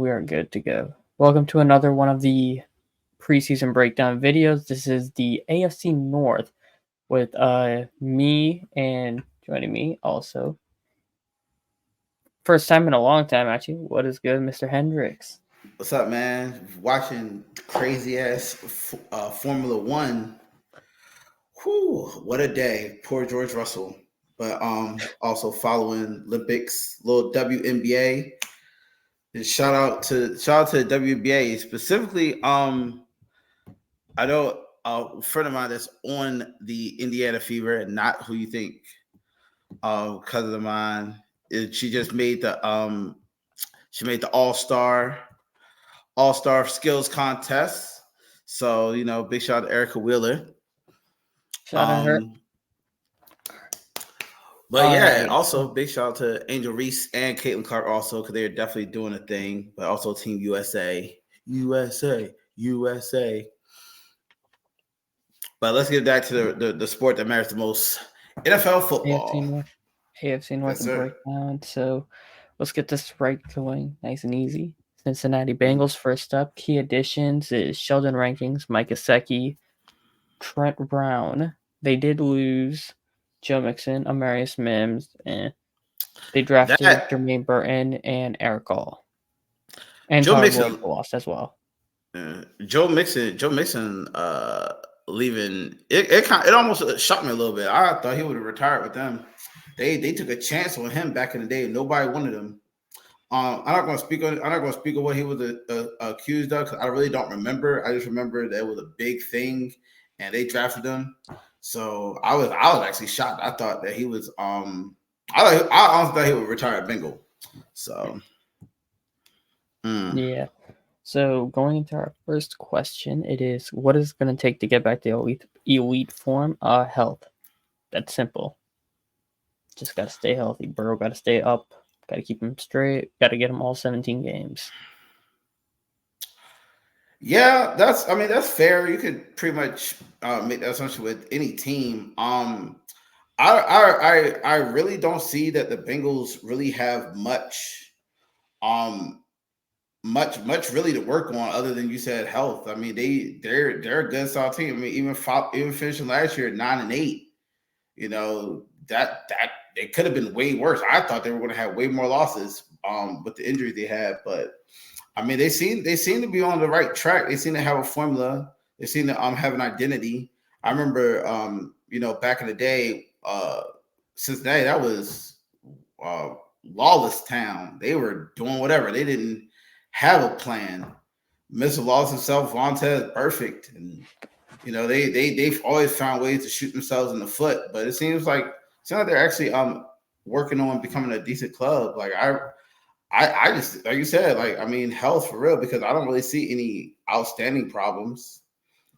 we are good to go. Welcome to another one of the preseason breakdown videos. This is the AFC North with me and joining me also. First time in a long time, actually. What is good, Mr. Hendrixx? What's up, man? Watching crazy ass Formula One. Whew, what a day. Poor George Russell. But also following Olympics, little WNBA. And shout out to the WNBA specifically. I know a friend of mine that's on the Indiana Fever, and not who you think. Cousin of mine. She just made the All-Star Skills Contest. So, big shout out to Erica Wheeler. Shout out her. But yeah, also big shout out to Angel Reese and Caitlin Clark also, because they're definitely doing a thing. But also Team USA. But let's get back to the sport that matters the most. NFL football. AFC North and breakdown. So let's get this right going, nice and easy. Cincinnati Bengals first up. Key additions is Sheldon Rankings, Mike Gesicki, Trent Brown. They did lose Joe Mixon, Amarius Mims, and they drafted Jermaine Burton and Eric Gall. And Joe Mixon lost as well. Joe Mixon leaving, it almost shocked me a little bit. I thought he would have retired with them. They took a chance on him back in the day. Nobody wanted him. I'm not going to speak on what he was accused of, because I really don't remember. I just remember that it was a big thing, and they drafted him. So I was actually shocked. I thought that he was I honestly thought he would retire at Bengal. So yeah. So going into our first question, it is, what is it going to take to get back to elite form? Health. That's simple. Just got to stay healthy. Burrow got to stay up. Got to keep him straight. Got to get him all 17 games. Yeah, that's fair. You could pretty much make that assumption with any team. I really don't see that the Bengals really have much really to work on, other than you said health. I mean, they're a good solid team. I mean, even finishing last year at 9-8, that it could have been way worse. I thought they were going to have way more losses with the injuries they had, but I mean, they seem to be on the right track. They seem to have a formula. They seem to have an identity. I remember back in the day, Cincinnati, that was lawless town. They were doing whatever. They didn't have a plan. Mr. Laws himself, Vontez, perfect, and they've always found ways to shoot themselves in the foot. But it seems like they're actually working on becoming a decent club. Like I just, like you said, health for real, because I don't really see any outstanding problems.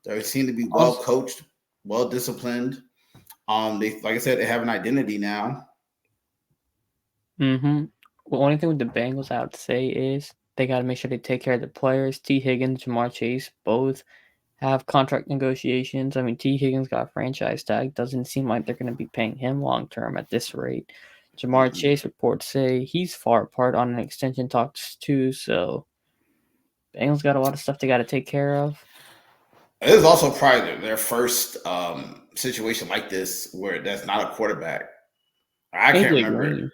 They seem to be well coached, well disciplined. They, like I said, they have an identity now. Well, only thing with the Bengals I would say is they got to make sure they take care of the players. T. Higgins, Jamar Chase, both have contract negotiations. I mean, T. Higgins got a franchise tag. Doesn't seem like they're going to be paying him long term at this rate. Jamar Chase reports say he's far apart on an extension talks too. So Bengals got a lot of stuff they got to take care of. It is also probably their first situation like this where that's not a quarterback. I can't remember. Green.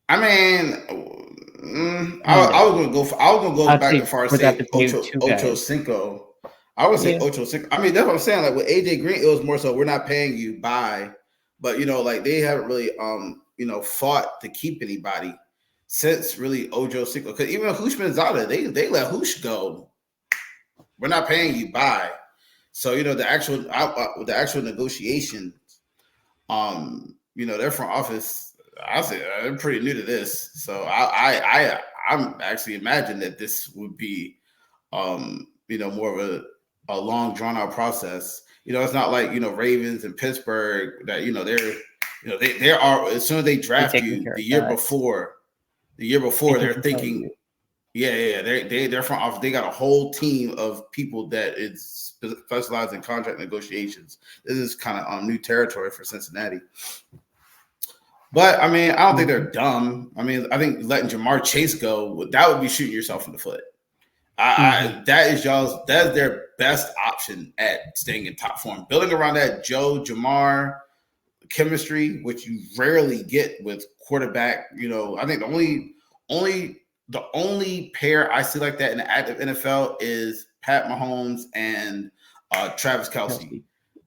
I mean, I was gonna go back as far as say Ocho Cinco. I would say Ocho Cinco. I mean, that's what I'm saying. Like with AJ Green, it was more so we're not paying you by, but they haven't really fought to keep anybody since really Ocho Cinco. Because even Hoosh Manzada, they let Hoosh go. We're not paying you by. So the actual negotiations, their front office, I say they're pretty new to this. So I'm actually imagine that this would be more of a long drawn out process. It's not like Ravens and Pittsburgh that they are, as soon as they draft you the year before they're thinking. Yeah, they're front office. They got a whole team of people that is specialized in contract negotiations. This is kind of new territory for Cincinnati. But I mean, I don't think they're dumb. I mean, I think letting Jamar Chase go, that would be shooting yourself in the foot. That's their best option at staying in top form. Building around that Joe Jamar chemistry, which you rarely get with quarterback. I think the only pair I see like that in the active NFL is Pat Mahomes and Travis Kelce.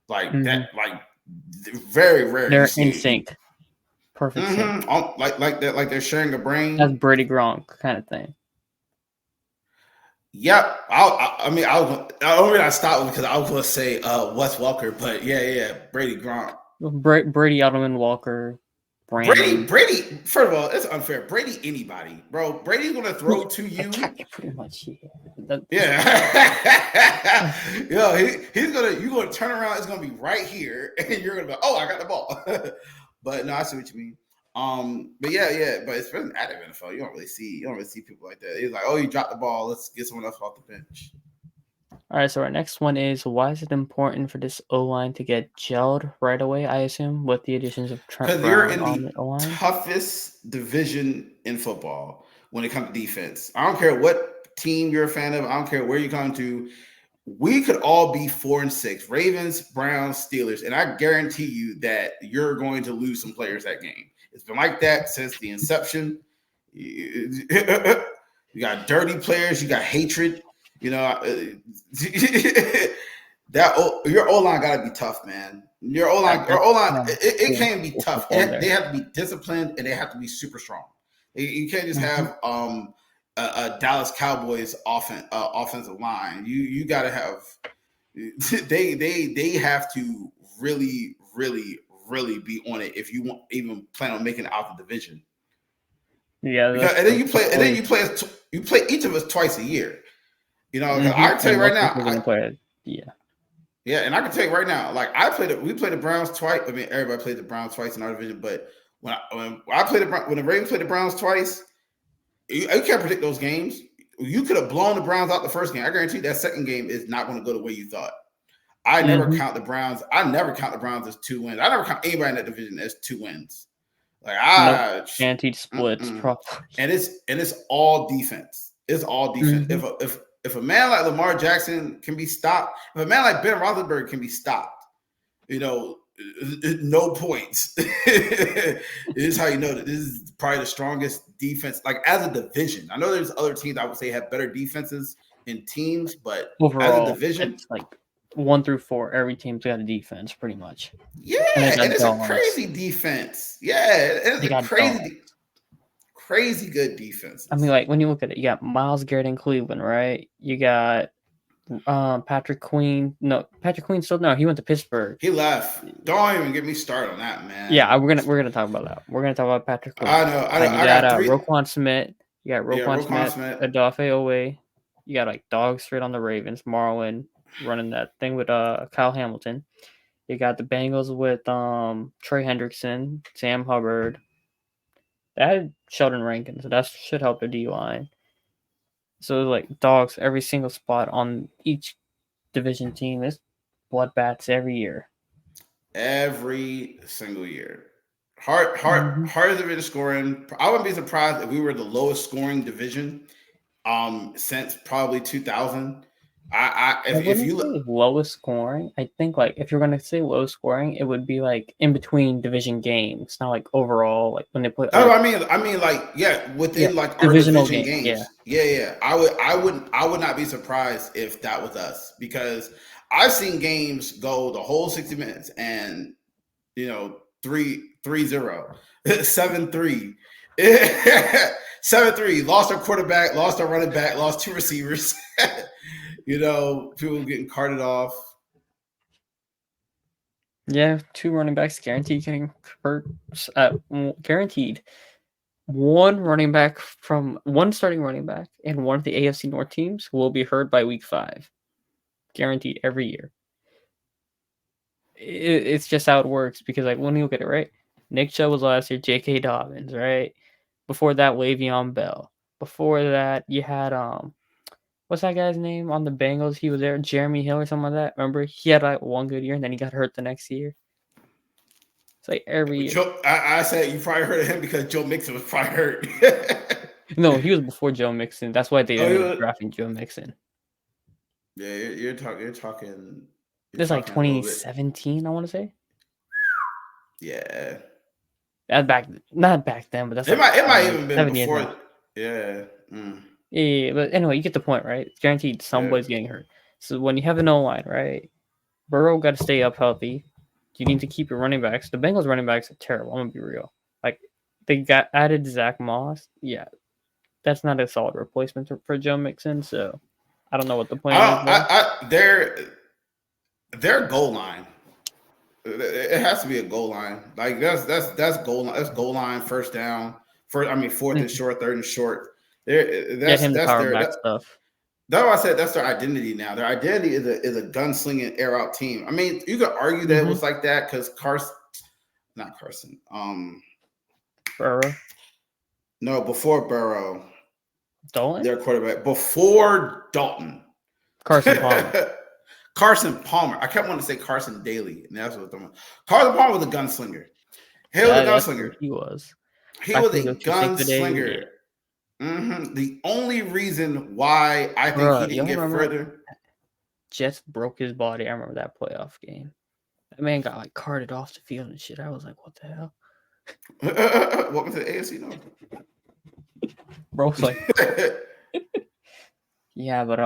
Like that, like very rare. They're in sync. Perfect sync. Like that, like they're sharing a brain. That's Brady Gronk kind of thing. Yep. I mean, I stopped because I was going to say Wes Welker, but yeah, Brady Gronk. Brady, Edelman, Walker, Brandon. Brady. First of all, it's unfair. Brady, anybody, bro. Brady's gonna throw to you. Pretty much, yeah. He's gonna. You're gonna turn around. It's gonna be right here, and you're gonna be, oh, I got the ball. But no, I see what you mean. But yeah. But it's really active NFL. You don't really see people like that. It's like, oh, you dropped the ball. Let's get someone else off the bench. All right, so our next one is, why is it important for this O-line to get gelled right away, I assume, with the additions of Trent Brown on the O-line? Because you're in the toughest division in football when it comes to defense. I don't care what team you're a fan of. I don't care where you come to. We could all be 4-6, Ravens, Browns, Steelers, and I guarantee you that you're going to lose some players that game. It's been like that since the inception. You got dirty players. You got hatred. That your O-line got to be tough, man. Your O-line, it can be tough. They have to be disciplined and they have to be super strong. You can't just have a Dallas Cowboys offensive line. You got to have. They have to really, really, really be on it if you want even plan on making it out the division. Yeah, and then you play each of us twice a year. I can tell you right now. And I can tell you right now, like we played the Browns twice. I mean, everybody played the Browns twice in our division, but when the Ravens played the Browns twice, you can't predict those games. You could have blown the Browns out the first game. I guarantee that second game is not going to go the way you thought. I never count the Browns. I never count the Browns as 2 wins. I never count anybody in that division as 2 wins. Like guaranteed splits, probably. And it's all defense. It's all defense. If a man like Lamar Jackson can be stopped, if a man like Ben Roethlisberger can be stopped, no points. This is how you know that this is probably the strongest defense. Like as a division, I know there's other teams I would say have better defenses in teams, but overall, as a division, it's like 1 through 4, every team's got a defense pretty much. Yeah, and it's a crazy defense. Yeah, it's a crazy good defense. I mean, like when you look at it, you got Myles Garrett in Cleveland, right? You got Patrick Queen. No, Patrick Queen still he went to Pittsburgh. He left. Don't even get me started on that, man. Yeah, we're gonna talk about that. We're gonna talk about Patrick Queen. I know. You got Roquan Smith. You got Roquan Smith, Odafe Owe. You got like dog straight on the Ravens. Marlon running that thing with Kyle Hamilton. You got the Bengals with Trey Hendrickson, Sam Hubbard. That had Sheldon Rankin, so that should help the D-line. So like dogs, every single spot on each division team is bloodbaths every year. Every single year. Hard division scoring. I wouldn't be surprised if we were the lowest scoring division since probably 2000. If you look lowest scoring, I think like if you're gonna say low scoring, it would be like in between division games, not like overall, like when they play. I mean, like within like our division games. Yeah. I would not be surprised if that was us because I've seen games go the whole 60 minutes and 3-0, 7-3. 7-3, lost our quarterback, lost our running back, lost 2 receivers. People getting carted off. Yeah, 2 running backs guaranteed getting hurt. Guaranteed. One starting running back and one of the AFC North teams will be hurt by week 5. Guaranteed every year. It's just how it works because like when you look at it, right? Nick Chubb was last year, J.K. Dobbins, right? Before that, Le'Veon Bell. Before that, you had what's that guy's name on the Bengals? He was there, Jeremy Hill or something like that. Remember, he had like one good year and then he got hurt the next year. It's like every year. I said you probably heard of him because Joe Mixon was probably hurt. No, he was before Joe Mixon. That's why they ended up drafting Joe Mixon. Yeah, you're talking. It's like A little bit. 2017, I want to say. Yeah. Not back then, but that's it might even been before. Yeah. Mm. Yeah, but anyway, you get the point, right? It's guaranteed somebody's getting hurt. So when you have an O-line, right, Burrow got to stay up healthy. You need to keep your running backs. The Bengals running backs are terrible. I'm gonna be real. Like they got added Zach Moss. Yeah, that's not a solid replacement for Joe Mixon. So I don't know what the plan is there. Their goal line. It has to be a goal line. Like that's goal line. That's goal line. First down. Fourth and short. Third and short. That's their stuff. That's why I said that's their identity now. Their identity is a gunslinging air out team. I mean, you could argue that it was like that because Burrow. No, before Burrow. Dalton? Their quarterback. Before Dalton. Carson Palmer. Carson Palmer. I kept wanting to say Carson Daly. And that's what I'm Carson Palmer was a gunslinger. He was a gunslinger. He was. He was a gunslinger. Mm-hmm. The only reason why I think he didn't get further. Jets broke his body. I remember that playoff game. That man got like carted off the field and shit. I was like, what the hell? Welcome to the AFC North. Bro's like, yeah, but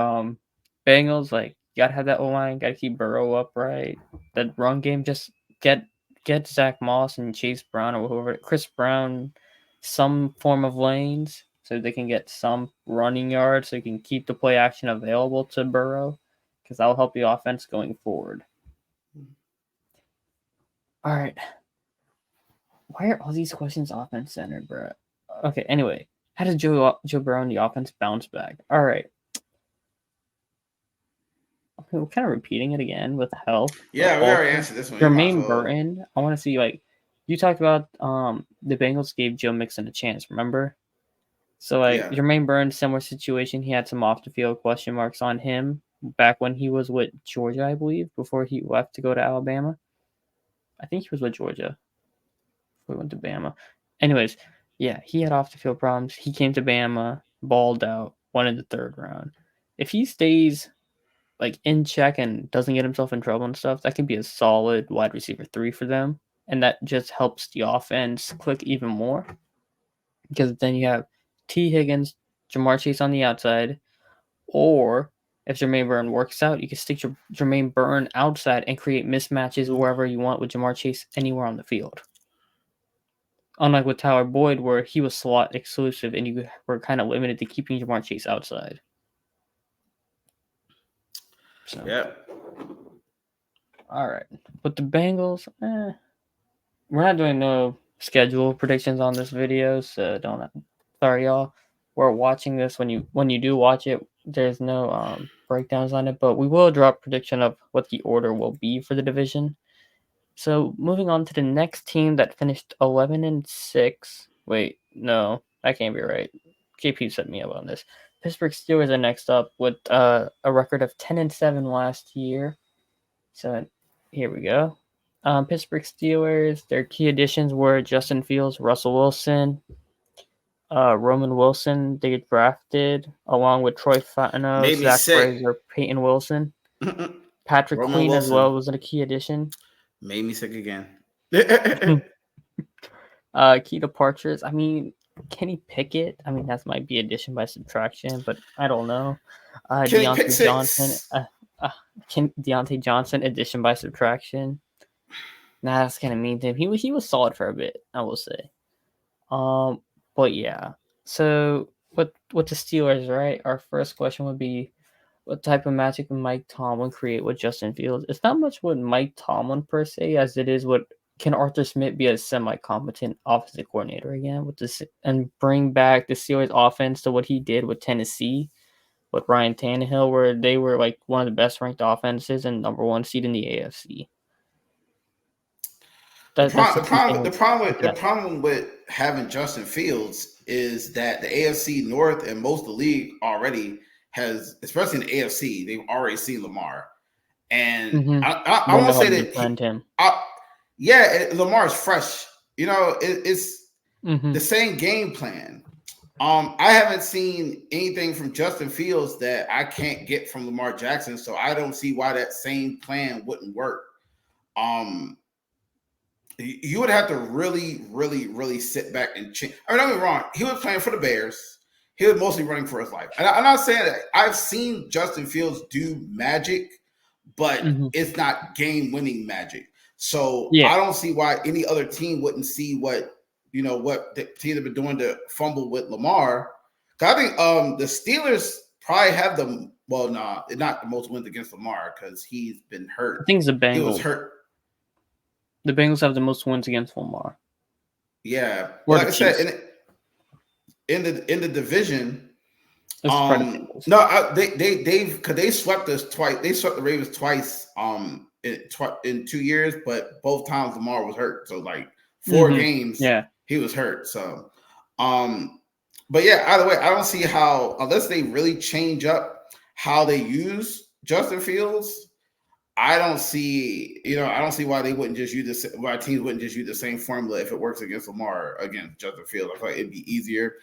Bengals, like, you gotta have that O-line, gotta keep Burrow upright. That run game, just get Zach Moss and Chase Brown or whoever, Chris Brown, some form of lanes so they can get some running yards so you can keep the play action available to Burrow because that'll help the offense going forward. All right. Why are all these questions offense centered, bro? Okay, anyway. How did Joe Burrow and the offense bounce back? All right. Okay, we're kind of repeating it again with health. Yeah, we already answered this one. Jermaine Burton. I want to see, like, you talked about the Bengals gave Joe Mixon a chance, remember? So, like, Jermaine Burton, similar situation. He had some off-the-field question marks on him back when he was with Georgia, I believe, before he left to go to Alabama. I think he was with Georgia. We went to Bama. Anyways, yeah, he had off-the-field problems. He came to Bama, balled out, won in the third round. If he stays, like, in check and doesn't get himself in trouble and stuff, that can be a solid wide receiver 3 for them. And that just helps the offense click even more. Because then you have T. Higgins, Jamar Chase on the outside. Or if Jermaine Burton works out, you can stick Jermaine Burton outside and create mismatches wherever you want with Jamar Chase anywhere on the field. Unlike with Tyler Boyd, where he was slot exclusive and you were kind of limited to keeping Jamar Chase outside. So, yeah. All right. With the Bengals, we're not doing no schedule predictions on this video, so sorry, y'all. We're watching this. When you do watch it, there's no breakdowns on it, but we will drop prediction of what the order will be for the division. So moving on to the next team that finished 11-6. Wait, no, that can't be right. KP set me up on this. Pittsburgh Steelers are next up with a record of 10-7 last year. So here we go. Pittsburgh Steelers, their key additions were Justin Fields, Russell Wilson, Roman Wilson they drafted, along with Troy Fautino, Zach Frazier, Peyton Wilson. Patrick Roman Queen Wilson as well was a key addition. Made me sick again. Key departures. I mean, Kenny Pickett. I mean, that might be addition by subtraction, but I don't know. Deontay Johnson. Deontay Johnson, addition by subtraction. Nah, that's kind of mean to him. He was solid for a bit, I will say. But yeah. So with the Steelers, right? Our first question would be, what type of magic would Mike Tomlin create with Justin Fields? It's not much with Mike Tomlin per se, as it is what can Arthur Smith be a semi-competent offensive coordinator again with this and bring back the Steelers offense to what he did with Tennessee with Ryan Tannehill, where they were like one of the best ranked offenses and number 1 seed in the AFC. The problem with having Justin Fields is that the AFC North and most of the league already has, especially in the AFC, they've already seen Lamar. And I won't say that Lamar's fresh. It's the same game plan. I haven't seen anything from Justin Fields that I can't get from Lamar Jackson, so I don't see why that same plan wouldn't work. You would have to really, really, really sit back and change. I mean, don't get me wrong. He was playing for the Bears. He was mostly running for his life. And I'm not saying that. I've seen Justin Fields do magic, but it's not game-winning magic. So I don't see why any other team wouldn't see what the team have been doing to fumble with Lamar. I think the Steelers probably have not the most wins against Lamar because he's been hurt. I think it's the Bengals. He was hurt. The Bengals have the most wins against Lamar. Yeah, like I said, in the division. They swept us twice. They swept the Ravens twice. In 2 years, but both times Lamar was hurt. So like 4 games, he was hurt. So, but yeah, either way, I don't see how, unless they really change up how they use Justin Fields, I don't see why they wouldn't just use why teams wouldn't just use the same formula if it works against Lamar against Justin Fields. I feel like it'd be easier.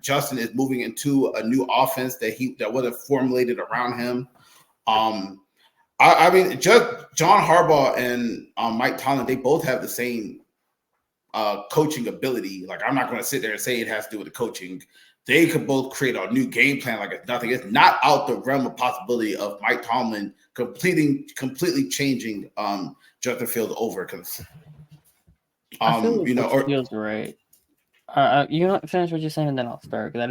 Justin is moving into a new offense that wasn't formulated around him. I mean, just John Harbaugh and Mike Tomlin, they both have the same coaching ability. Like, I'm not going to sit there and say it has to do with the coaching. They could both create a new game plan like it's nothing. It's not out the realm of possibility of Mike Tomlin completely changing Justin Fields over because Fields right. Finish what you're saying and then I'll start because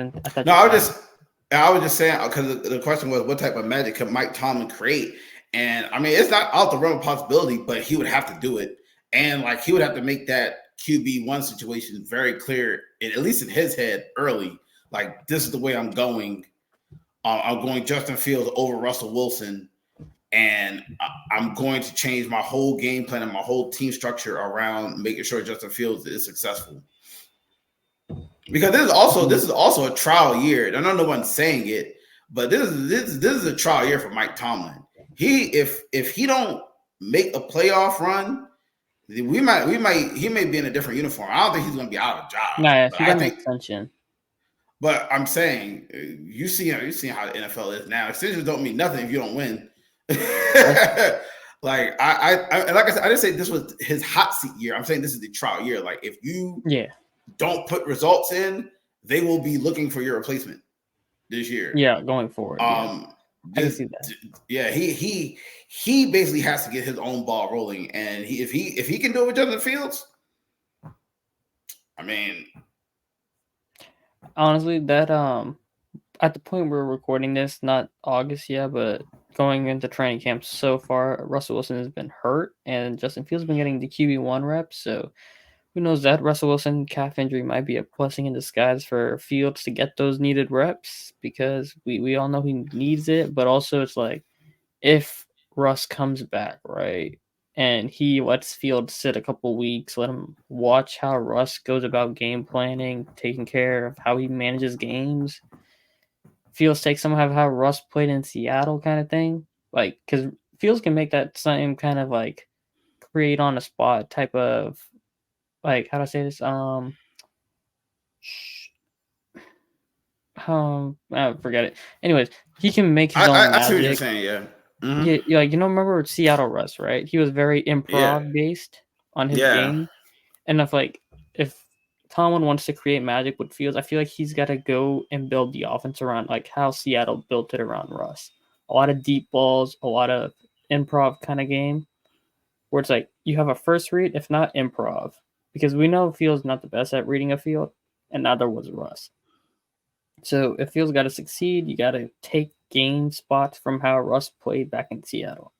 I was just saying because the question was what type of magic can Mike Tomlin create, and I mean it's not out the realm of possibility, but he would have to do it, and like he would have to make that QB1 situation very clear, at least in his head early. Like, this is the way I'm going. I'm going Justin Fields over Russell Wilson, and I'm going to change my whole game plan and my whole team structure around making sure Justin Fields is successful. Because this is also a trial year. I know no one's saying it, but this is a trial year for Mike Tomlin. If he don't make a playoff run, he may be in a different uniform. I don't think he's going to be out of a job. Nah, he got an extension. But I'm saying, you see how the NFL is now. Extensions don't mean nothing if you don't win. Like I didn't say this was his hot seat year. I'm saying this is the trial year. Like, if you don't put results in, they will be looking for your replacement this year. Yeah, going forward. I can see that. Yeah, he basically has to get his own ball rolling, and if he can do it with Justin Fields, I mean. Honestly, that at the point we're recording this, not August yet, but going into training camp so far, Russell Wilson has been hurt, and Justin Fields has been getting the QB1 reps. So who knows, that Russell Wilson calf injury might be a blessing in disguise for Fields to get those needed reps, because we all know he needs it. But also, it's like, if Russ comes back, right, and he lets Fields sit a couple weeks, let him watch how Russ goes about game planning, taking care of how he manages games. Fields takes some of how Russ played in Seattle kind of thing. Like, because Fields can make that same kind of, like, create on the spot type of, like, how do I say this? Forget it. Anyways, he can make his own magic. I see what you're saying, yeah. Mm-hmm. Yeah, remember Seattle Russ, right? He was very improv based on his game. And if Tomlin wants to create magic with Fields, I feel like he's got to go and build the offense around like how Seattle built it around Russ. A lot of deep balls, a lot of improv kind of game, where it's like you have a first read, if not improv, because we know Fields not the best at reading a field, and neither was Russ. So if Fields got to succeed, you got to gain spots from how Russ played back in Seattle.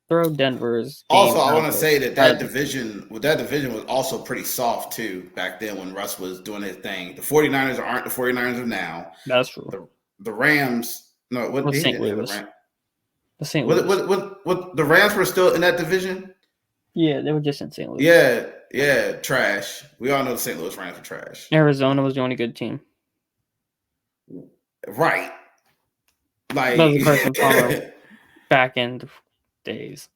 Throw Denver's game. Also, I want to say that division was also pretty soft too back then when Russ was doing his thing. The 49ers aren't the 49ers of now. That's true. The Rams, no, what the St. Louis. The St. Louis. What the Rams were still in that division? Yeah, they were just in St. Louis. Yeah, trash. We all know the St. Louis Rams are trash. Arizona was the only good team. Right. Like, that was the Carson Palmer back end days.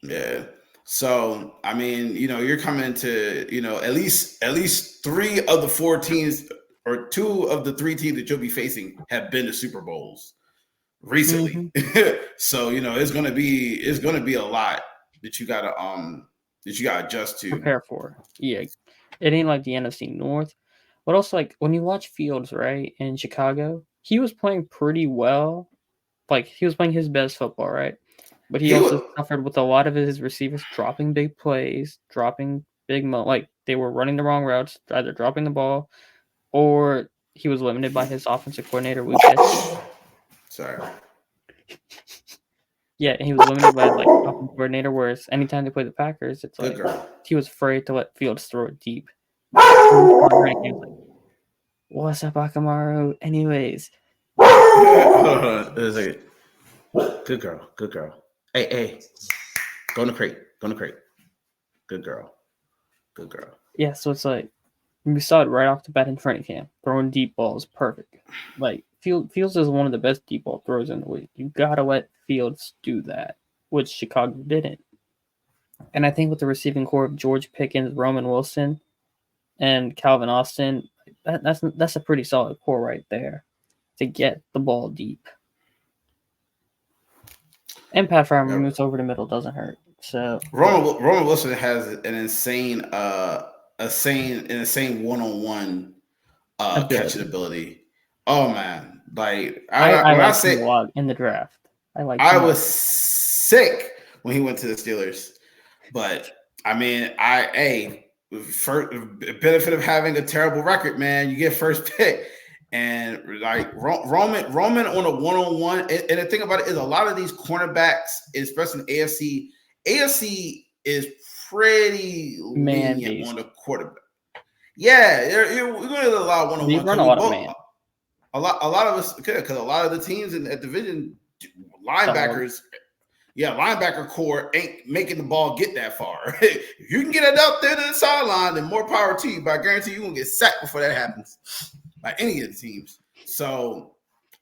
Yeah. So I mean, you're coming to at least 3 of the 4 teams or 2 of the 3 teams that you'll be facing have been to Super Bowls recently. So it's gonna be a lot that you gotta adjust to. Prepare for. Yeah, it ain't like the NFC North, but also like when you watch Fields, right, in Chicago, he was playing pretty well. Like he was playing his best football, right? But he also suffered with a lot of his receivers dropping big plays, dropping like they were running the wrong routes, either dropping the ball, or he was limited by his offensive coordinator, Lucas. Sorry. Yeah, and he was limited by like offensive coordinator. Whereas anytime they play the Packers, it's like he was afraid to let Fields throw it deep. What's up, Akamaru? Anyways, hold on a second. Good girl. Hey, go in the crate. Good girl. Yeah, so it's like we saw it right off the bat in training camp. Throwing deep balls, perfect. Like Fields is one of the best deep ball throws in the league. You gotta let Fields do that, which Chicago didn't. And I think with the receiving core of George Pickens, Roman Wilson, and Calvin Austin, that's a pretty solid core right there to get the ball deep. And Pat Farmer moves over the middle, doesn't hurt. So Roman Wilson has an insane one-on-one catching ability. Oh man, like I say in the draft, I was sick when he went to the Steelers, but I mean, first benefit of having a terrible record, man, you get first pick. And like Roman on a one-on-one, and the thing about it is a lot of these cornerbacks, especially in AFC is pretty lenient on the quarterback. Yeah, we're going to allow one-on-one. They run a lot of man. A lot of us, because a lot of the teams in that division, linebackers, linebacker core ain't making the ball get that far. If you can get it out there to the sideline, then more power to you. But I guarantee you're going to get sacked before that happens by any of the teams. So,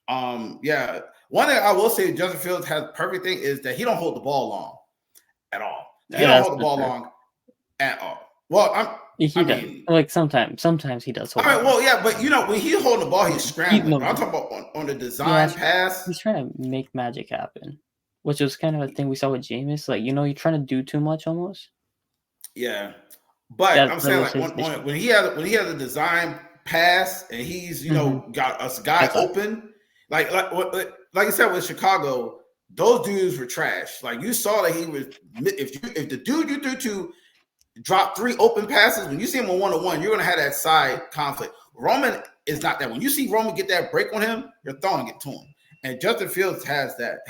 one thing I will say Justin Fields has perfect thing is that he don't hold the ball long at all. He don't hold the ball long at all. Well, like sometimes he does hold. But when he's holding the ball, he's scrambling. I'm talking about on the design pass. He's trying to make magic happen, which was kind of a thing we saw with Jameis. Like you're trying to do too much almost. Yeah, but I'm saying like when he has a design pass and he's got a guy open, like I said with Chicago, those dudes were trash. Like you saw that he was if the dude you threw to drop 3 open passes, when you see him on 1-on-1, you're gonna have that side conflict. Roman is not that. When you see Roman get that break on him, you're throwing it to him. And Justin Fields has that.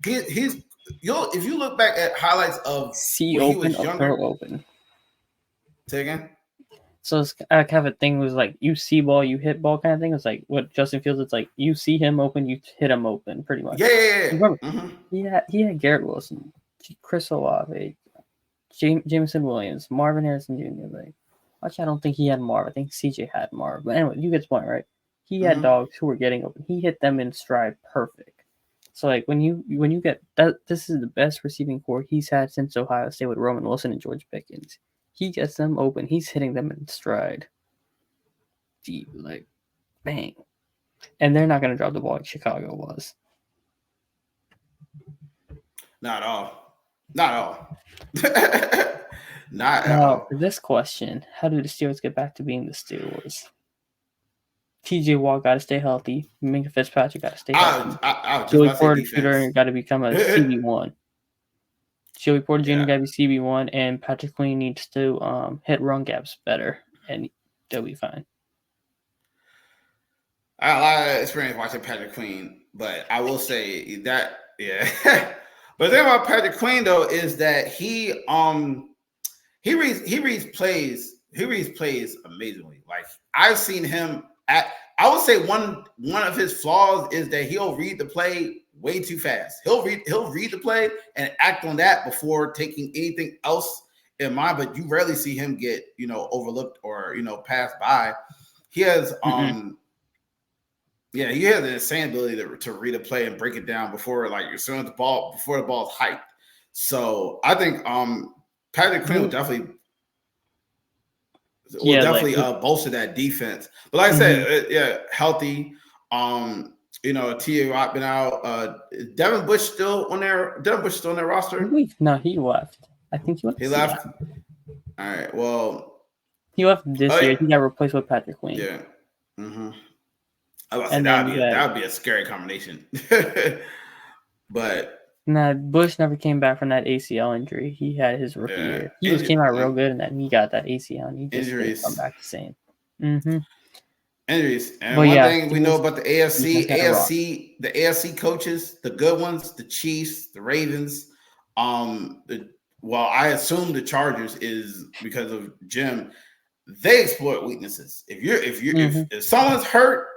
He's if you look back at highlights of when he was younger, open. Say again. So it's kind of a thing was like you see ball, you hit ball kind of thing. It's like what Justin Fields. It's like you see him open, you hit him open, pretty much. Yeah. Remember, he had Garrett Wilson, Chris Olave, Jameson Williams, Marvin Harrison Jr. Like, actually, I don't think he had Marv. I think CJ had Marv. But anyway, you get the point, right? He had dogs who were getting open. He hit them in stride, perfect. So like when you get that, this is the best receiving core he's had since Ohio State with Roman Wilson and George Pickens. He gets them open. He's hitting them in stride. Deep, like, bang. And they're not going to drop the ball like Chicago was. Not at all. Not at all. For this question, how do the Steelers get back to being the Steelers? TJ Watt got to stay healthy. Minka Fitzpatrick got to stay healthy. Joey Porter Jr. got to become a CB1. Joey Porter Jr. got to be CB1, and Patrick Queen needs to hit run gaps better, and they'll be fine. I had a lot of experience watching Patrick Queen, but I will say that, But the thing about Patrick Queen though is that he reads plays amazingly. Like I've seen him I would say one of his flaws is that he'll read the play way too fast. He'll read the play and act on that before taking anything else in mind. But you rarely see him get overlooked or passed by. He has he has an insane ability to read a play and break it down before the ball's hyped. So I think Patrick Queen will definitely bolster that defense. But like I said, healthy. T.A. Watt been out. Devin Bush still on their roster? No, he left. I think he went. He left. All right. Well, he left this year. He got replaced with Patrick Queen. Yeah. Mm-hmm. I was about to say that would be a scary combination. But Bush never came back from that ACL injury. He had his rookie year. He just came out real good, and then he got that ACL, and he just didn't come back the same. Injuries. And one thing we know about the AFC coaches, the good ones, the Chiefs, the Ravens, I assume the Chargers is because of Jim. They exploit weaknesses. If someone's hurt,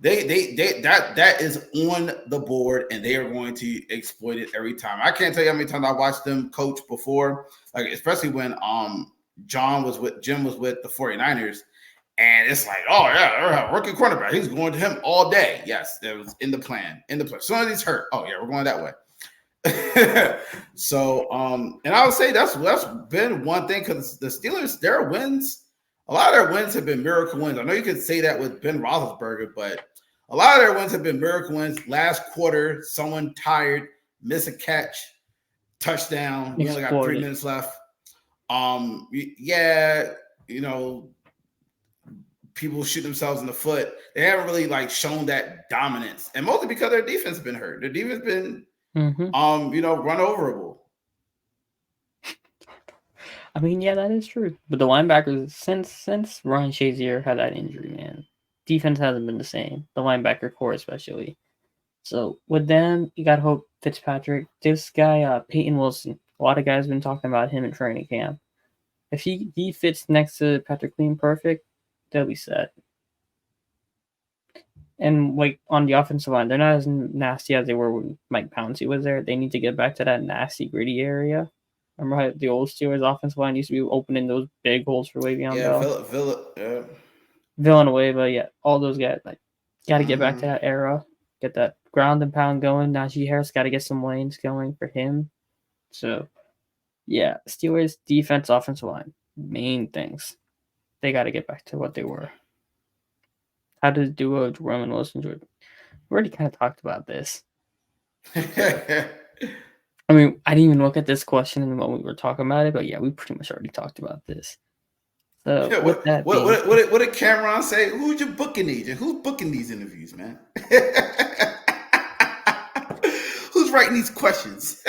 that is on the board, and they are going to exploit it every time. I can't tell you how many times I watched them coach before, like especially when Jim was with the 49ers, and it's like, oh yeah, rookie quarterback, he's going to him all day. Yes, that was in the plan. As soon as he's hurt, oh yeah, we're going that way. So and I would say that's been one thing, because the Steelers, their wins, a lot of their wins have been miracle wins. I know you could say that with Ben Roethlisberger, but a lot of their wins have been miracle wins. Last quarter, someone tired, miss a catch, touchdown. We only got 3 minutes left. People shoot themselves in the foot. They haven't really shown that dominance, and mostly because their defense has been hurt. Their defense been run overable. I mean, yeah, that is true. But the linebackers, since Ryan Shazier had that injury, man, defense hasn't been the same. The linebacker core, especially. So with them, you gotta hope Fitzpatrick. This guy, Peyton Wilson. A lot of guys have been talking about him in training camp. If he fits next to Patrick Queen perfect, they'll be set. And on the offensive line, they're not as nasty as they were when Mike Pouncey was there. They need to get back to that nasty, gritty area. Remember how the old Steelers offensive line used to be opening those big holes for Le'Veon Bell? Villanueva, yeah. All those guys, got to get back to that era. Get that ground and pound going. Najee Harris got to get some lanes going for him. So, yeah, Steelers defense, offensive line, main things. They got to get back to what they were. How does duo Roman Wilson George? We already kind of talked about this. I mean, I didn't even look at this question when we were talking about it, but yeah, we pretty much already talked about this. So what did Cameron say? Who's your booking agent? Who's booking these interviews, man? Who's writing these questions?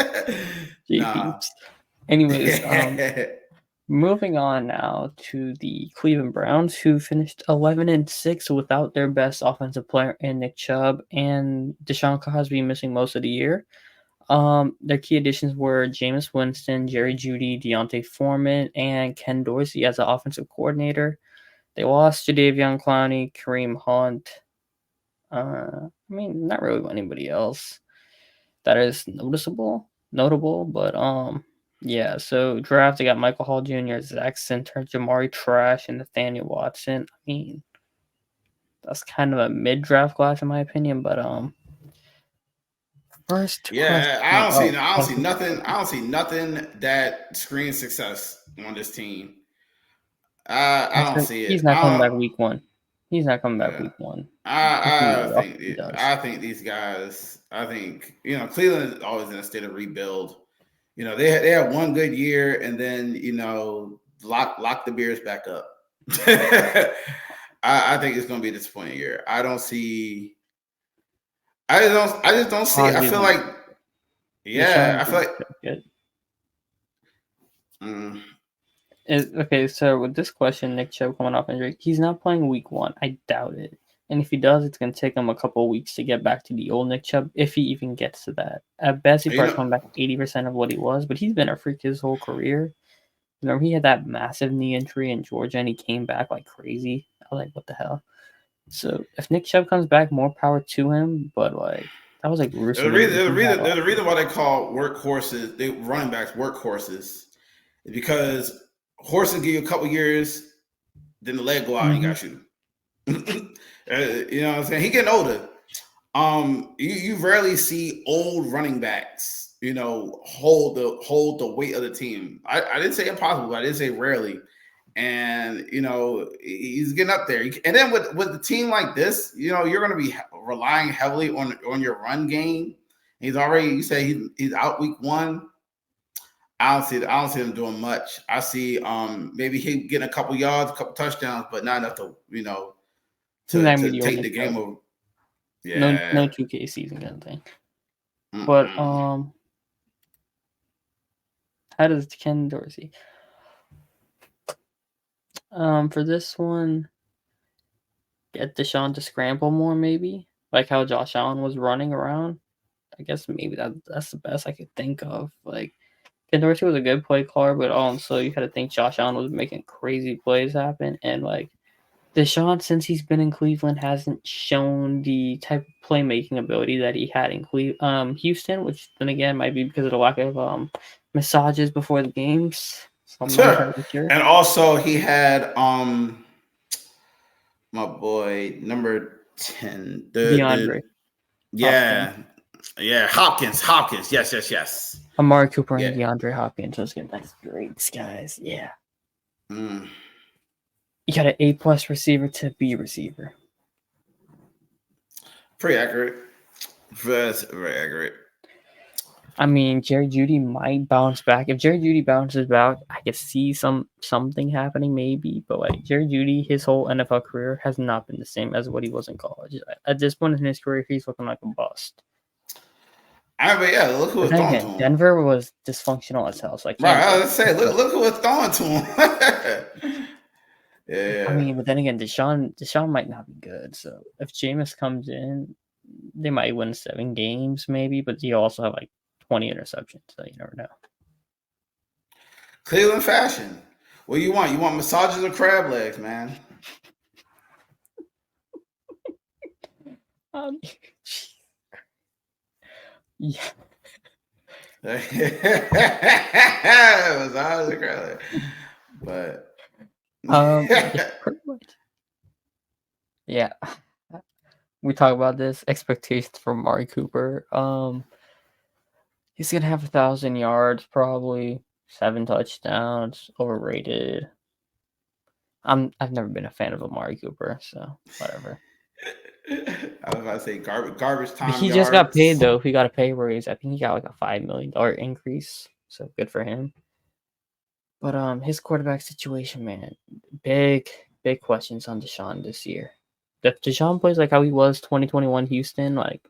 Anyways, moving on now to the Cleveland Browns, who finished 11-6 without their best offensive player in Nick Chubb and Deshaun Cosby missing most of the year. Their key additions were Jameis Winston, Jerry Jeudy, Deontay Foreman, and Ken Dorsey as an offensive coordinator. They lost Jadeveon Clowney, Kareem Hunt. Not really anybody else that is notable, but yeah. So draft, they got Michael Hall Jr., Zach Center, Jamari Trash, and Nathaniel Watson. I mean, that's kind of a mid-draft class in my opinion, but I don't see nothing. I don't see nothing that screams success on this team. I don't see it. He's not coming back week one. I think these guys. I think Cleveland is always in a state of rebuild. They had one good year, and then lock the Bears back up. I think it's going to be a disappointing year. I just don't see. I feel like, good. Okay, so with this question, Nick Chubb coming off injury, he's not playing week one. I doubt it. And if he does, it's going to take him a couple of weeks to get back to the old Nick Chubb, if he even gets to that. At best, he probably come back 80% of what he was, but he's been a freak his whole career. Remember, he had that massive knee injury in Georgia, and he came back like crazy. I was like, what the hell? So if Nick Chubb comes back, more power to him. But that was gruesome. The reason why they call workhorses, running backs workhorses, is because horses give you a couple years, then the leg go out and you got to shoot him. You know what I'm saying? He getting older. You rarely see old running backs, hold the weight of the team. I didn't say impossible, but I didn't say rarely. And he's getting up there. And then with the team like this, you're going to be relying heavily on your run game. He's already. You say he's out week 1. I don't see him doing much. I see maybe he getting a couple yards, a couple touchdowns, but not enough to to take the game over. Yeah, no 2K season kind of thing. But how does Ken Dorsey? For this one, get Deshaun to scramble more, maybe like how Josh Allen was running around. I guess maybe that's the best I could think of. Like Ken Dorsey was a good play caller, but also you had to think Josh Allen was making crazy plays happen, and like Deshaun, since he's been in Cleveland, hasn't shown the type of playmaking ability that he had in Houston, which then again might be because of the lack of massages before the games. Sure. And also he had my boy number 10, DeAndre. Hopkins. Yes. Amari Cooper and DeAndre Hopkins. Those are nice, great guys. Yeah. You got an A+ receiver to B receiver. Pretty accurate. Very accurate. I mean, Jerry Jeudy might bounce back. If Jerry Jeudy bounces back, I could see something happening maybe. But like Jerry Jeudy, his whole NFL career has not been the same as what he was in college. At this point in his career, he's looking like a bust. But yeah, look who was throwing to him. Denver was dysfunctional as hell. So I was say, look who was throwing to him. Yeah. I mean, but then again, Deshaun might not be good. So if Jameis comes in, they might win 7 games maybe, but you also have like 20 interceptions, so you never know. Cleveland fashion. What do you want? You want massages or crab legs, man? Yeah. Massages or crab legs. But yeah, we talk about this expectations for Amari Cooper. He's gonna have 1,000 yards, probably 7 touchdowns. Overrated. I've never been a fan of Amari Cooper, so whatever. I was about to say garbage time. He just got paid though. He got a pay raise. I think he got like a $5 million increase. So good for him. But his quarterback situation, man, big questions on Deshaun this year. If Deshaun plays like how he was 2021 Houston, like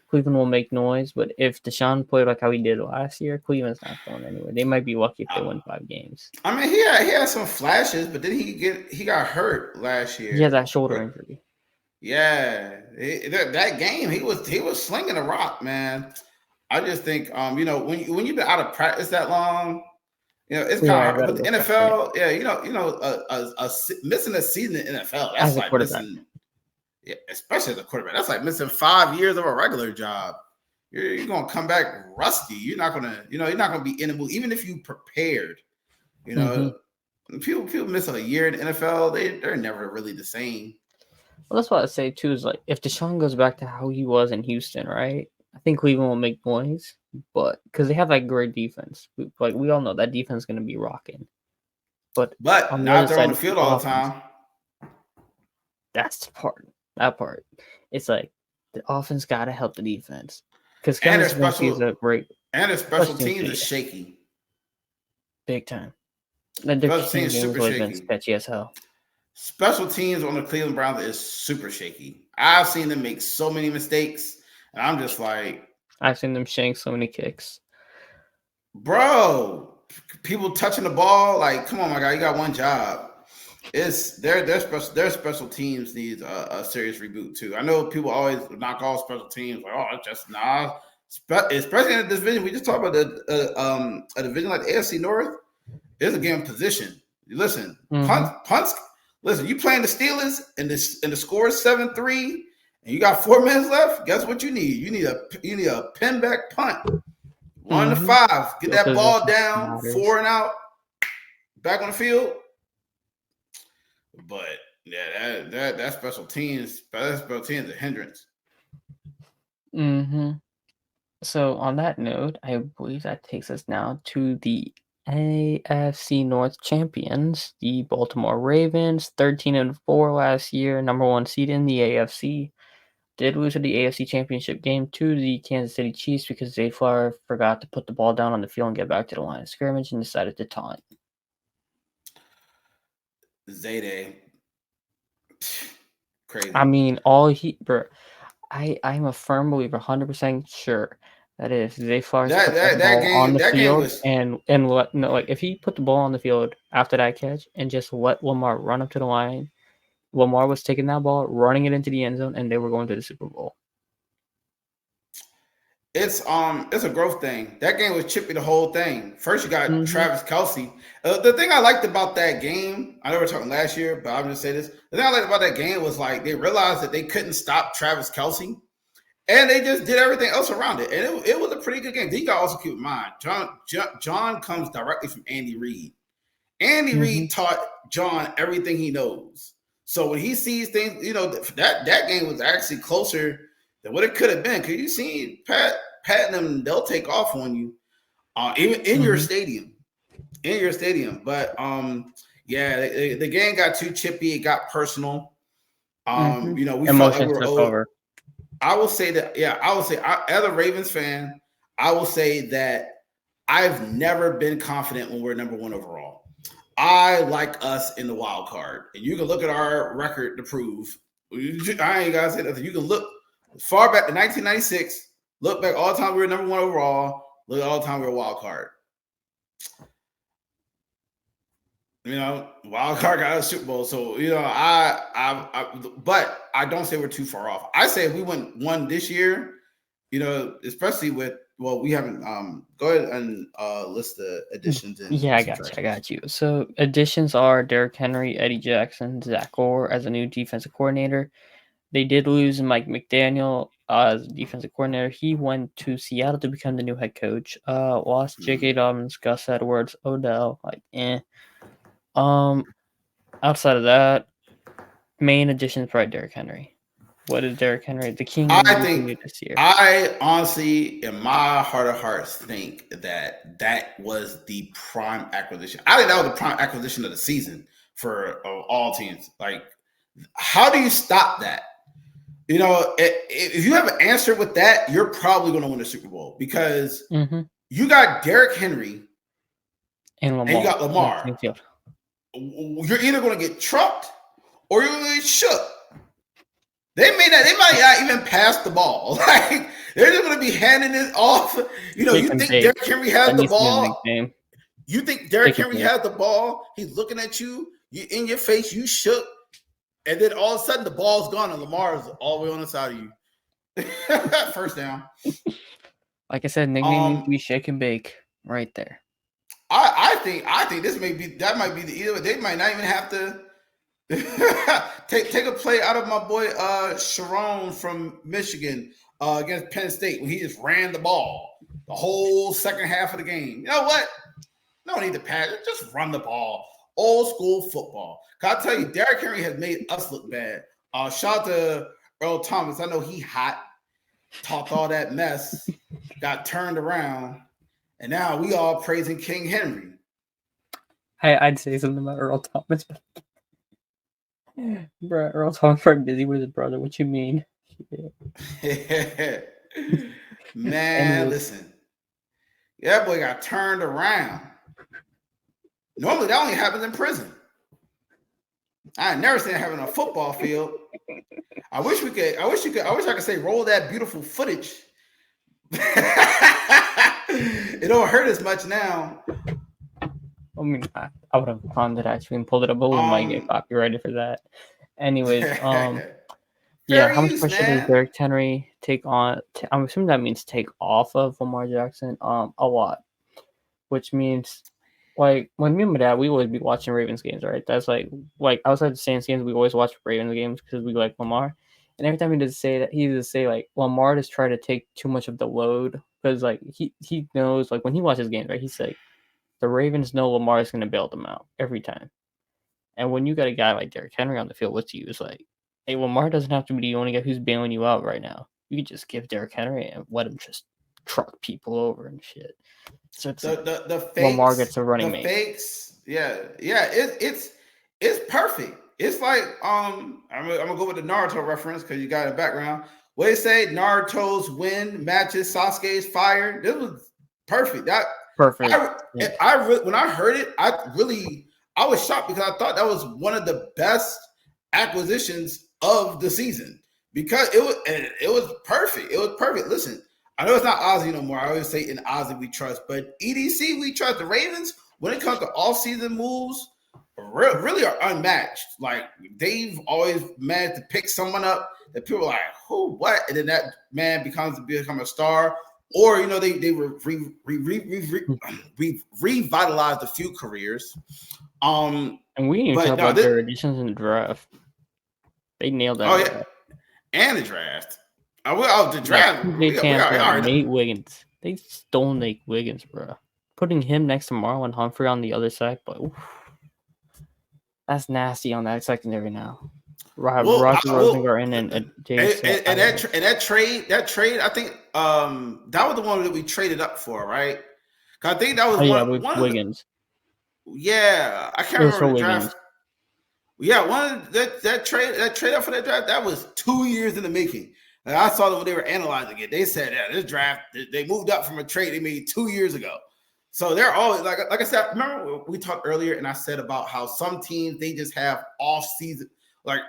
Cleveland will make noise. But if Deshaun played like how he did last year, Cleveland's not going anywhere. They might be lucky if they win 5 games. I mean, he had some flashes, but then he got hurt last year. He had that shoulder injury. Yeah, that game he was slinging a rock, man. I just think when you've been out of practice that long. It's kind of hard. But the NFL, missing a season in the NFL, that's like missing, especially as a quarterback, that's like missing 5 years of a regular job. You're gonna come back rusty. You're not gonna be in the mood, even if you prepared. People miss a year in the NFL, they're never really the same. Well, that's what I say too. Is like if Deshaun goes back to how he was in Houston, right? I think Cleveland will make noise, but because they have that great defense, we all know that defense is going to be rocking. But not they're on the field all the time. That's the part. That part. It's like the offense got to help the defense because their special teams is shaky, big time. And their special teams super shaky, sketchy as hell. Special teams on the Cleveland Browns is super shaky. I've seen them make so many mistakes. And I'm just like, I've seen them shank so many kicks. Bro, people touching the ball, like, come on, my guy, you got one job. It's their special teams needs a serious reboot too. I know people always knock all special teams, like, oh, just nah. Especially in the division, we just talked about a division like the AFC North. It's a game of position. Listen, punts. Listen, you playing the Steelers and the score is 7-3. And you got 4 minutes left. Guess what you need? You need a pin back punt. 1 to 5. Get that ball down. 4 and out. Back on the field. But yeah, that special teams. That special teams a hindrance. So on that note, I believe that takes us now to the AFC North champions, the Baltimore Ravens, 13-4 last year, number 1 seed in the AFC. Did lose in the AFC Championship game to the Kansas City Chiefs because Zay Flower forgot to put the ball down on the field and get back to the line of scrimmage and decided to taunt. Zayday. Crazy. I mean, I'm a firm believer, 100% sure that if Zay Flowers put that ball on the field was and if he put the ball on the field after that catch and just let Lamar run up to the line, Lamar was taking that ball, running it into the end zone, and they were going to the Super Bowl. It's a growth thing. That game was chippy the whole thing. First, you got Travis Kelce. The thing I liked about that game, I know we were talking last year, but I'm going to say this. The thing I liked about that game was like they realized that they couldn't stop Travis Kelce, and they just did everything else around it. And it was a pretty good game. You got to also keep in mind, John comes directly from Andy Reid. Andy Reid taught John everything he knows. So when he sees things, that game was actually closer than what it could have been. Because you see Pat and them, they'll take off on you, even in your stadium. In your stadium. But the game got too chippy, it got personal. We Emotions felt like we were took over. I will say that, as a Ravens fan, I will say that I've never been confident when we're number 1 overall. I like us in the wild card, and you can look at our record to prove. I ain't gotta say nothing. You can look as far back to 1996. Look back all the time we were number 1 overall. Look at all the time we were wild card. Wild card got a Super Bowl, so but I don't say we're too far off. I say if we went 1 this year, especially with. Well, we haven't. Go ahead and list the additions. I got you. So additions are Derrick Henry, Eddie Jackson, Zach Orr as a new defensive coordinator. They did lose Mike McDaniel as defensive coordinator. He went to Seattle to become the new head coach. Lost J.K. Dobbins, Gus Edwards, Odell. Outside of that, main additions probably Derrick Henry. What is Derrick Henry, the king? I think this year. I honestly, in my heart of hearts, think that was the prime acquisition. I think that was the prime acquisition of the season for all teams. Like, how do you stop that? If you have an answer with that, you're probably going to win the Super Bowl because you got Derrick Henry and Lamar. And you got Lamar. You're either going to get trucked or you're going to get shook. They might not even pass the ball. Like, they're just going to be handing it off. You think Derrick Henry has the ball? You think Derrick Henry has the ball? He's looking at you in your face. You shook, and then all of a sudden the ball's gone, and Lamar is all the way on the side of you. First down. Like I said, nickname needs to be shake and bake right there. I think this might be the either. They might not even have to. take a play out of my boy Sharon from Michigan against Penn State when he just ran the ball the whole second half of the game. You know what? No need to pass. Just run the ball. Old school football. Cause I tell you, Derrick Henry has made us look bad. Shout out to Earl Thomas. I know he hot. Talked all that mess. Got turned around. And now we all praising King Henry. I'd say something about Earl Thomas. Bro, Earl Thomas very busy with his brother. What you mean? Man, listen. That boy got turned around. Normally that only happens in prison. I never seen it happen on a football field. I wish I could say roll that beautiful footage. It don't hurt as much now. I mean, I would have found it actually and pulled it up, but we might get copyrighted for that. Anyways, how much pressure does Derrick Henry take on? I'm assuming that means take off of Lamar Jackson. A lot, which means like when me and my dad, we always be watching Ravens games, right? That's like outside the Saints games, we always watch Ravens games because we like Lamar. And every time he does say that, he just say like Lamar just try to take too much of the load because like he knows like when he watches games, right? He's like. The Ravens know Lamar is going to bail them out every time. And when you got a guy like Derrick Henry on the field with you, it's like, hey, Lamar doesn't have to be the only guy who's bailing you out right now. You can just give Derrick Henry and let him just truck people over and shit. So it's the fakes, Lamar gets a running the mate. fakes, it's perfect. It's like I'm gonna go with the Naruto reference because you got a background. What they say, Naruto's win matches Sasuke's fire. This was perfect. Perfect. When I heard it, I was shocked because I thought that was one of the best acquisitions of the season because it was perfect. It was perfect. Listen, I know it's not Ozzy no more. I always say in Ozzy we trust, but EDC we trust. The Ravens, when it comes to off-season moves, really are unmatched. Like they've always managed to pick someone up that people are like, who, what? And then that man become a star. Or, you know, they revitalized a few careers. And we didn't talk about their additions in the draft. They nailed that. Oh, yeah. And the draft. The draft. Nate Wiggins. They stole Nate Wiggins, bro. Putting him next to Marlon Humphrey on the other side, but that's nasty on that secondary now. Roger Rosengarten and James. And that trade, I think that was the one that we traded up for, right? I think that was one Wiggins. I can't remember the draft. Yeah, that trade up for that draft, that was 2 years in the making. Like, I saw them when they were analyzing it. They said, this draft, they moved up from a trade they made 2 years ago. So they're always like I said, remember we talked earlier and I said about how some teams, they just have off season, like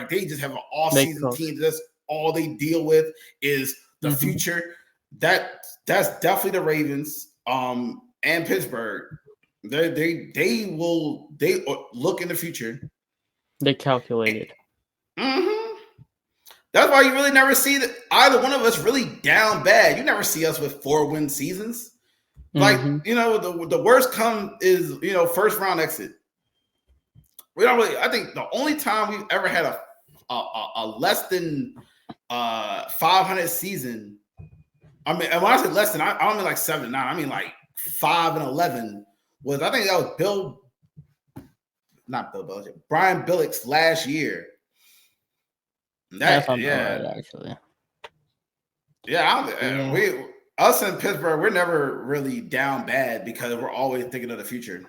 they just have an off season team. That's all they deal with is the future. That's definitely the Ravens and Pittsburgh. They look in the future. They calculated. That's why you really never see that either one of us really down bad. You never see us with 4-win seasons. Like, you know, the worst come is, you know, first round exit. We don't really. I think the only time we've ever had a less than 500 season. I mean, and when I say less than, I don't mean like 7-9. I mean like 5-11. Was I think that was Brian Billick's last year. That's right, actually. Us in Pittsburgh, we're never really down bad because we're always thinking of the future.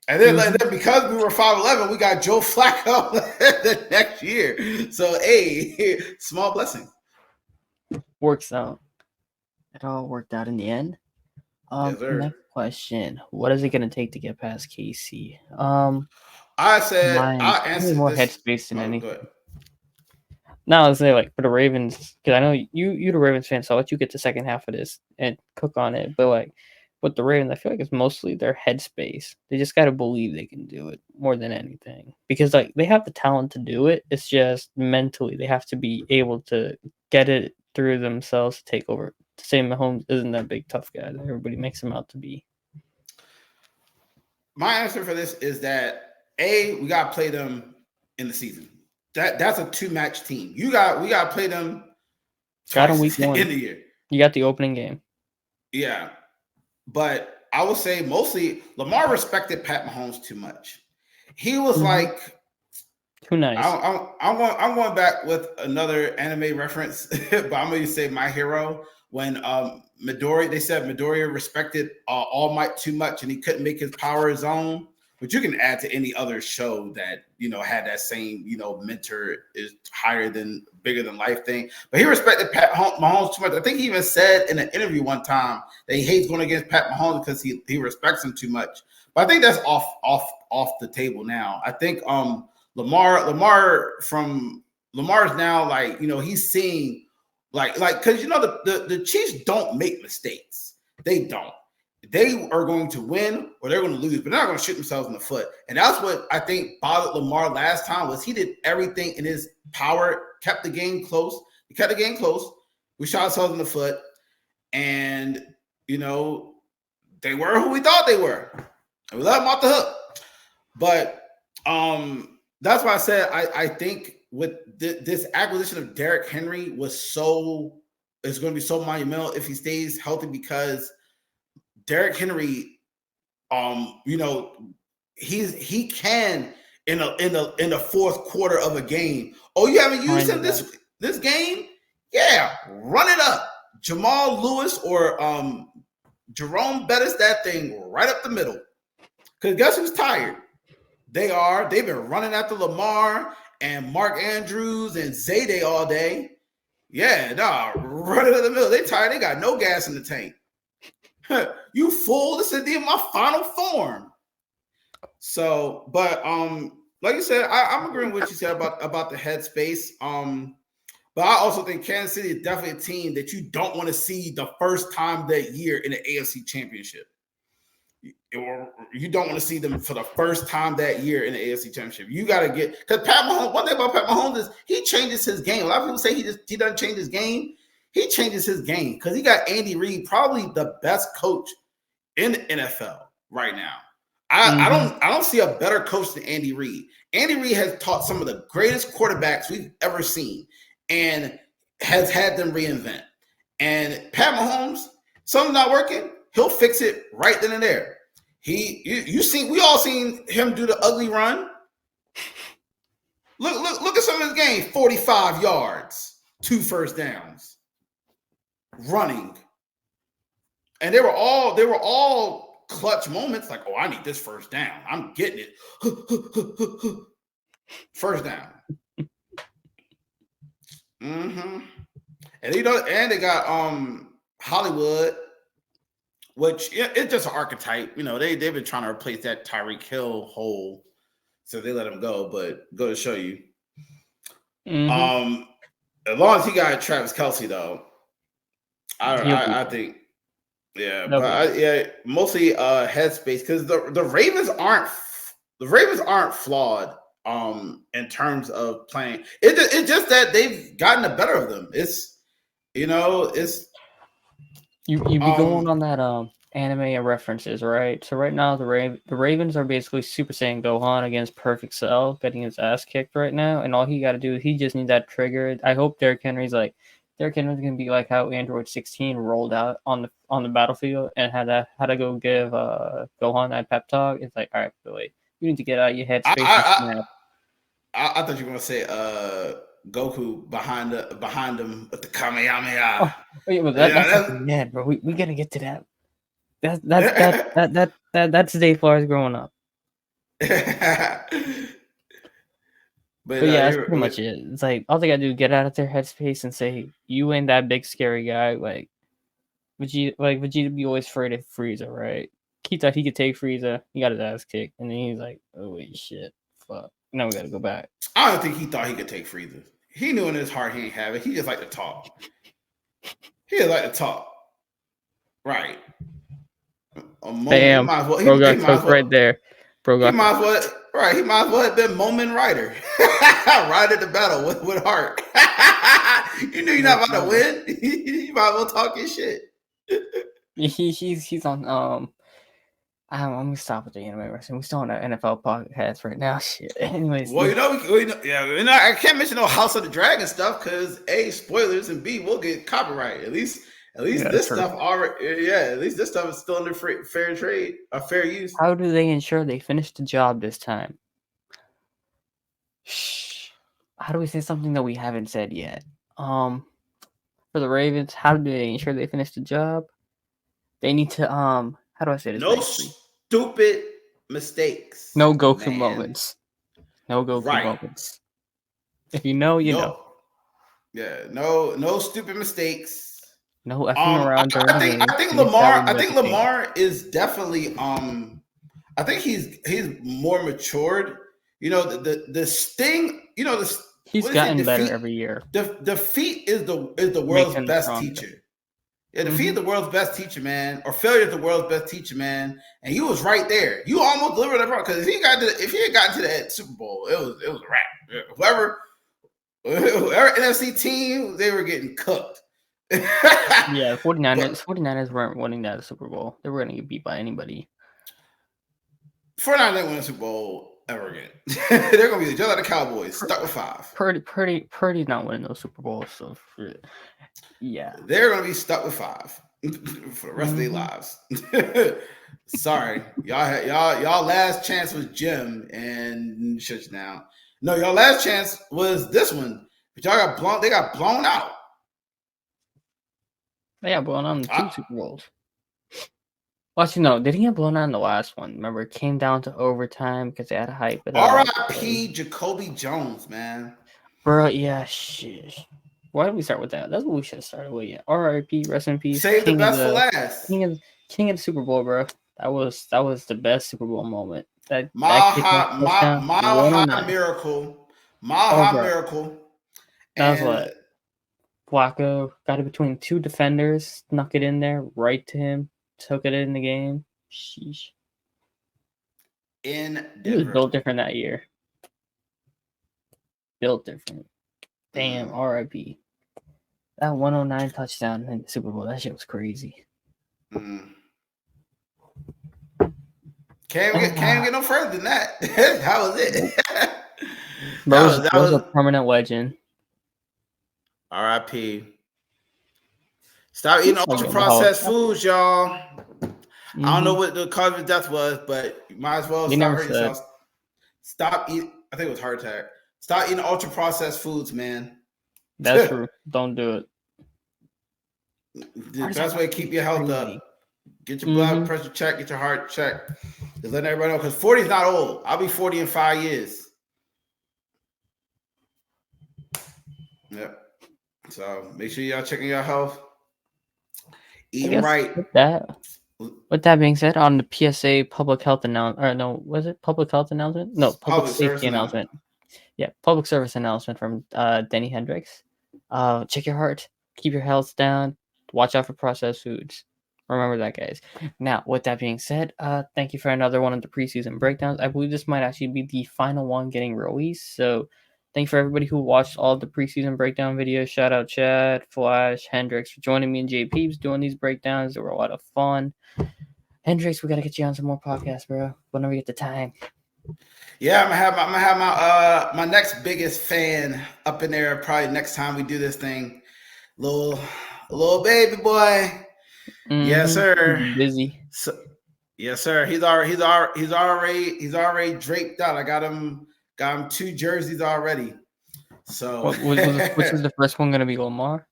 And then, because we were 5-11, we got Joe Flacco the next year. So, small blessing. Works out. It all worked out in the end. Next question: what is it going to take to get past KC? I said I answered more headspace than anything. No, I was say like for the Ravens, because I know you the Ravens fan, so I'll let you get the second half of this and cook on it. But like with the Ravens, I feel like it's mostly their headspace. They just got to believe they can do it more than anything, because like they have the talent to do it. It's just mentally they have to be able to get it through themselves to take over. To say Mahomes isn't that big tough guy that everybody makes him out to be. My answer for this is that we gotta play them in the season. That's a 2-match team. We gotta play them got in week 1 in the year. You got the opening game. Yeah, but I would say mostly Lamar respected Pat Mahomes too much. He was like too nice. I'm going back with another anime reference, but I'm going to say My Hero when Midoriya. They said Midoriya respected All Might too much, and he couldn't make his power his own. But you can add to any other show that, you know, had that same, you know, mentor is bigger than life thing. But he respected Pat Mahomes too much. I think he even said in an interview one time that he hates going against Pat Mahomes because he respects him too much. But I think that's off the table now. I think Lamar's now, like, you know, he's seeing like because, you know, the Chiefs don't make mistakes. They don't. They are going to win or they're going to lose, but they're not going to shoot themselves in the foot. And that's what I think bothered Lamar last time was he did everything in his power, kept the game close. He kept the game close. We shot ourselves in the foot. And, you know, they were who we thought they were. And we let them off the hook. But that's why I said I think with this acquisition of Derrick Henry it's going to be so monumental if he stays healthy, because Derrick Henry, you know, he can in the fourth quarter of a game. Oh, you haven't used him this game? Yeah, run it up. Jamal Lewis or Jerome Bettis that thing right up the middle. Because guess who's tired? They've been running after Lamar and Mark Andrews and Zayday all day. Yeah, running in the middle. They tired. They got no gas in the tank. You fool! This is my final form. So, but like you said, I'm agreeing with what you said about the headspace. But I also think Kansas City is definitely a team that you don't want to see the first time that year in the AFC Championship. Or you don't want to see them for the first time that year in the AFC Championship. You got to get, because Pat Mahomes, one thing about Pat Mahomes is he changes his game. A lot of people say he doesn't change his game. He changes his game because he got Andy Reid, probably the best coach in the NFL right now. I don't see a better coach than Andy Reid. Andy Reid has taught some of the greatest quarterbacks we've ever seen and has had them reinvent. And Pat Mahomes, something's not working, he'll fix it right then and there. We all seen him do the ugly run. Look at some of his games. 45 yards, 2 first downs, running. And they were all clutch moments, like, oh, I need this first down. I'm getting it. First down. And and they got Hollywood, which it's just an archetype. They've been trying to replace that Tyreek Hill hole, so they let him go. But go to show you, as long as he got Travis Kelce, though, I think, yeah, mostly headspace because the Ravens aren't flawed in terms of playing. It's just that they've gotten the better of them. It's You be going on that anime references, right? So right now the Ravens are basically Super Saiyan Gohan against Perfect Cell, getting his ass kicked right now, and all he got to do, he just needs that trigger. I hope Derrick Henry's gonna be like how Android 16 rolled out on the battlefield and had to go give Gohan that pep talk. It's like, all right, Billy, you need to get out of your head space. I thought you were gonna say Goku behind him with the Kamehameha. Oh, wait, well, that's bro. We gotta get to that. That's Dave Flores growing up. But yeah, that's pretty much it. It's like all they gotta do is get out of their headspace and say, "You ain't that big scary guy." Like Vegeta be always afraid of Frieza, right? He thought he could take Frieza. He got his ass kicked, and then he's like, "Oh wait, shit, fuck." Now we gotta go back. I don't think he thought he could take Frieza. He knew in his heart he ain't have it. He just like to talk. Right. Bam. Bro got cooked right there. Bro got he might as well have been Moment Rider. Right at the battle with heart. You knew you're not about to win. You might as well talk your shit. He's on I'm gonna stop with the anime wrestling. We're still on an NFL podcast right now. Shit. Anyways. Well, I can't mention no House of the Dragon stuff because A, spoilers, and B, we'll get copyright. At least this stuff already. Yeah, at least this stuff is still under fair trade or fair use. How do they ensure they finish the job this time? Shh. How do we say something that we haven't said yet? For the Ravens, how do they ensure they finish the job? They need to how do I say this? No stupid mistakes. No Goku moments. No Goku moments. If you know, you know. Yeah, no stupid mistakes. No effing around during the game. I think Lamar is definitely I think he's more matured. The sting, he's gotten better every year. Defeat is the world's best teacher. Yeah, defeat is the world's best teacher, man. Or failure is the world's best teacher, man. And he was right there. You almost delivered that because if he had gotten to that Super Bowl, it was a wrap. Whoever NFC team, they were getting cooked. Yeah, 49ers weren't winning that Super Bowl. They were going to get beat by anybody. 49ers didn't win a Super Bowl ever again. They're going to be just like the Cowboys, stuck with 5. Purdy's not winning those Super Bowls, so yeah. They're going to be stuck with 5 for the rest of their lives. Sorry. Y'all last chance was Jim and shuts down. No, y'all last chance was this one. But y'all got blown. They got blown out. Yeah, blown out in 2 Super Bowls. Well, actually, no. Did he get blown out in the last one? Remember, it came down to overtime because they had to hype it up. R.I.P. Jacoby Jones, man. Bro, yeah, shit. Why did we start with that? That's what we should have started with. Yeah, R.I.P. Rest in peace. Save the best for last. King of the Super Bowl, bro. That was the best Super Bowl moment. That Mile kickoff high, touchdown, mile high miracle. Mile Oh, high bro. miracle. That was And what Flacco got it between 2 defenders, snuck it in there, right to him, took it in the game. Sheesh. in He was Denver. built different that year. Built different. Damn, R.I.P. That 109 touchdown in the Super Bowl, that shit was crazy. Can't get no further than that. That was it. that was a permanent legend. R.I.P. Stop eating ultra processed foods, y'all. I don't know what the cause of death was, but you might as well stop hurting yourself. Stop eating. I think it was heart attack. Stop eating ultra processed foods, man. That's true. Don't do it. The best way to keep your health up. Get your blood pressure checked. Get your heart checked. Just letting everybody know, because 40 is not old. I'll be 40 in 5 years. Yep. So make sure y'all checking your health. Eating right. With that being said, on the PSA public health announcement, or no, was it public health announcement? No, public safety announcement. Yeah, public service announcement from Denny Hendrixx. Check your heart, keep your health down, watch out for processed foods. Remember that, guys. Now, with that being said, thank you for another one of the preseason breakdowns. I believe this might actually be the final one getting released. So, thank you for everybody who watched all of the preseason breakdown videos. Shout out Chad, Flash, Hendrixx for joining me and JP's doing these breakdowns. They were a lot of fun. Hendrixx, we gotta get you on some more podcasts, bro. Whenever we get the time. Yeah, I'm gonna have my next biggest fan up in there probably next time we do this thing. Little baby boy. Yes, sir. Busy. So, yes, sir. He's already draped out. I got him 2 jerseys already. So which was the first one gonna be, Lamar?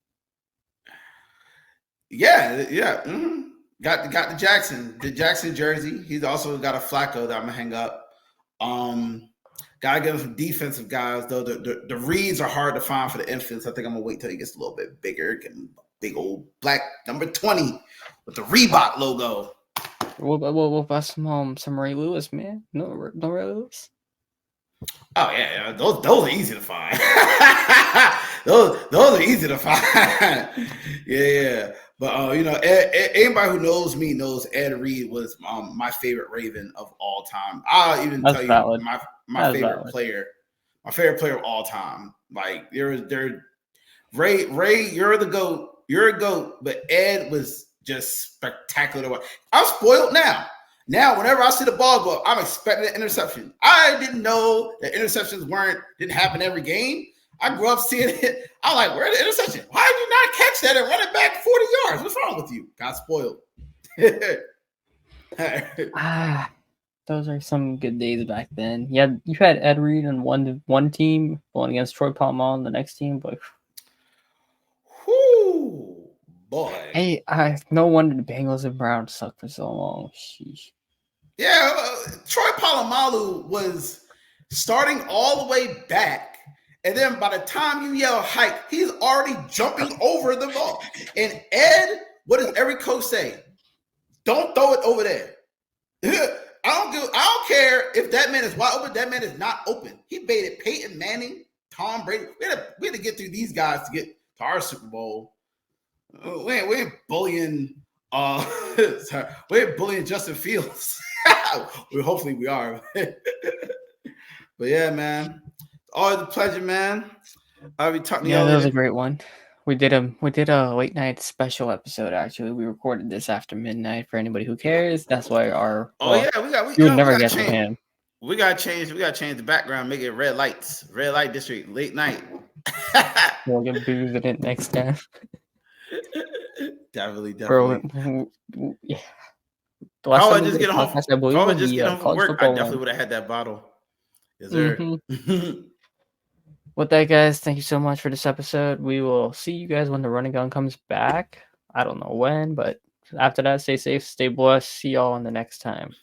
Yeah. Mm-hmm. Got the Jackson jersey. He's also got a Flacco that I'm gonna hang up. Gotta get him some defensive guys though. The reads are hard to find for the infants. I think I'm gonna wait till he gets a little bit bigger, getting big old black number 20 with the Reebok logo. What about some Ray Lewis, man? No Ray Lewis. Oh yeah, those are easy to find. those are easy to find. Yeah. But anybody who knows me knows Ed Reed was my favorite Raven of all time. I'll even tell you my favorite player. My favorite player of all time. Like there Ray, you're the GOAT. You're a GOAT, but Ed was just spectacular. I'm spoiled now. Now, whenever I see the ball go up, I'm expecting an interception. I didn't know that interceptions didn't happen every game. I grew up seeing it. I'm like, where's the interception? Why did you not catch that and run it back 40 yards? What's wrong with you? Got spoiled. Those are some good days back then. Yeah, you had Ed Reed on one team going against Troy Palmer on the next team, but whoo, boy. Hey, no wonder the Bengals and Browns sucked for so long. Sheesh. Yeah, Troy Polamalu was starting all the way back. And then by the time you yell hike, he's already jumping over the ball. And Ed, what does every coach say? Don't throw it over there. I don't care if that man is wide open. That man is not open. He baited Peyton Manning, Tom Brady. We had to get through these guys to get to our Super Bowl. We ain't bullying. We ain't bullying Justin Fields. Hopefully we are. But yeah, man. Always a pleasure, man. I'll be talking to you. Yeah, that was a great one. We did a late night special episode. Actually, we recorded this after midnight. For anybody who cares, that's why we would never get to him. We gotta change the background, make it red light district, late night. We'll get booed in it next time. Definitely. Bro, yeah. I just get home. From work. I definitely would have had that bottle. Yes, sir. Mm-hmm. With that, guys, thank you so much for this episode. We will see you guys when the running gun comes back. I don't know when, but after that, stay safe, stay blessed. See y'all on the next time.